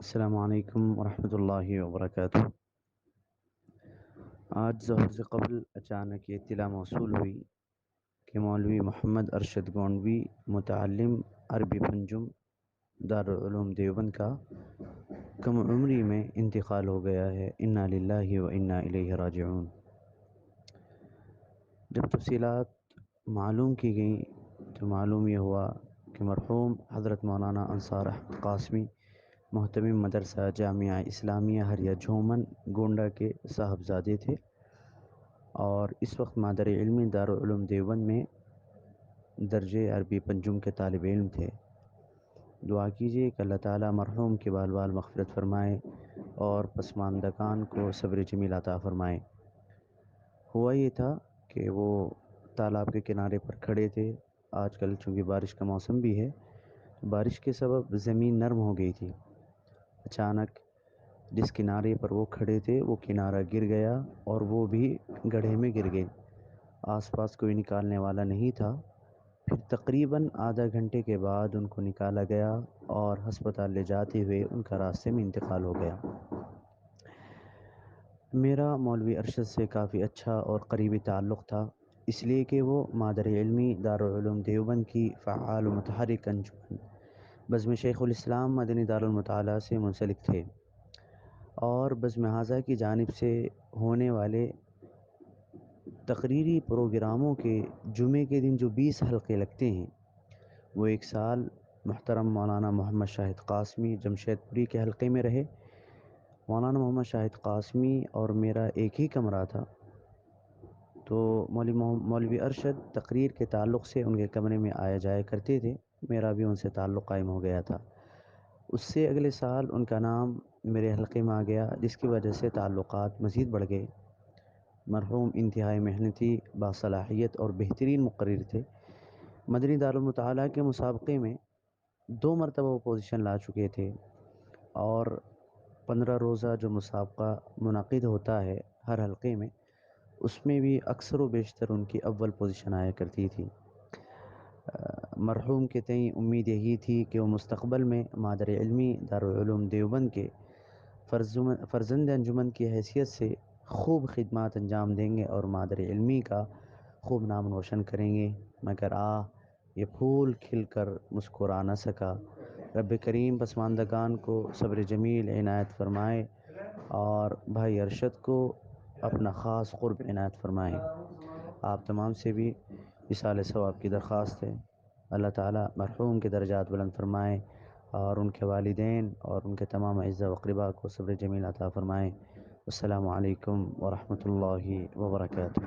السلام علیکم ورحمۃ اللہ وبرکاتہ۔ آج ظہر سے قبل اچانک یہ اطلاع موصول ہوئی کہ مولوی محمد ارشد گونڈوی متعلم عربی پنجم دارالعلوم دیوبند کا کم عمری میں انتقال ہو گیا ہے۔ انا للہ و انا الیہ راجعون۔ جب تفصیلات معلوم کی گئیں تو معلوم یہ ہوا کہ مرحوم حضرت مولانا انصار احمد قاسمی محتمم مدرسہ جامعہ اسلامیہ ہریا جھومن گونڈہ کے صاحبزادے تھے اور اس وقت مادر علمی دارالعلوم دیوبند میں درجہ عربی پنجم کے طالب علم تھے۔ دعا کیجیے کہ اللہ تعالیٰ مرحوم کے بال بال مغفرت فرمائے اور پسماندگان کو صبر جمیل عطا فرمائے۔ ہوا یہ تھا کہ وہ تالاب کے کنارے پر کھڑے تھے۔ آج کل چونکہ بارش کا موسم بھی ہے، بارش کے سبب زمین نرم ہو گئی تھی۔ اچانک جس کنارے پر وہ کھڑے تھے وہ کنارہ گر گیا اور وہ بھی گڑھے میں گر گئے۔ آس پاس کوئی نکالنے والا نہیں تھا۔ پھر تقریباً آدھا گھنٹے کے بعد ان کو نکالا گیا اور ہسپتال لے جاتے ہوئے ان کا راستے میں انتقال ہو گیا۔ میرا مولوی ارشد سے کافی اچھا اور قریبی تعلق تھا، اس لیے کہ وہ مادر علمی دارالعلوم دیوبند کی فعال و متحرک انجمن بزم شیخ الاسلام مدنی دارالمطالعہ سے منسلک تھے اور بزم حاضہ کی جانب سے ہونے والے تقریری پروگراموں کے جمعے کے دن جو 20 حلقے لگتے ہیں وہ ایک سال محترم مولانا محمد شاہد قاسمی جمشید پوری کے حلقے میں رہے۔ مولانا محمد شاہد قاسمی اور میرا ایک ہی کمرہ تھا، تو مولوی ارشد تقریر کے تعلق سے ان کے کمرے میں آیا جایا کرتے تھے۔ میرا بھی ان سے تعلق قائم ہو گیا تھا۔ اس سے اگلے سال ان کا نام میرے حلقے میں آ گیا، جس کی وجہ سے تعلقات مزید بڑھ گئے۔ مرحوم انتہائی محنتی، باصلاحیت اور بہترین مقرر تھے۔ مدنی دارالمطالعہ کے مسابقے میں 2 مرتبہ وہ پوزیشن لا چکے تھے اور 15 روزہ جو مسابقہ منعقد ہوتا ہے ہر حلقے میں، اس میں بھی اکثر و بیشتر ان کی اول پوزیشن آیا کرتی تھی۔ مرحوم کے تئیں امید یہی تھی کہ وہ مستقبل میں مادر علمی دارالعلوم دیوبند کے فرزند انجمن کی حیثیت سے خوب خدمات انجام دیں گے اور مادر علمی کا خوب نام روشن کریں گے، مگر یہ پھول کھل کر مسکرا نہ سکا۔ رب کریم پسماندگان کو صبر جمیل عنایت فرمائے اور بھائی ارشد کو اپنا خاص قرب عنایت فرمائے۔ آپ تمام سے بھی اصال ثواب کی درخواست ہے، اللہ تعالیٰ مرحوم کے درجات بلند فرمائے اور ان کے والدین اور ان کے تمام اعزاء و اقرباء کو صبر جمیل عطا فرمائے۔ السلام علیکم ورحمۃ اللہ وبرکاتہ۔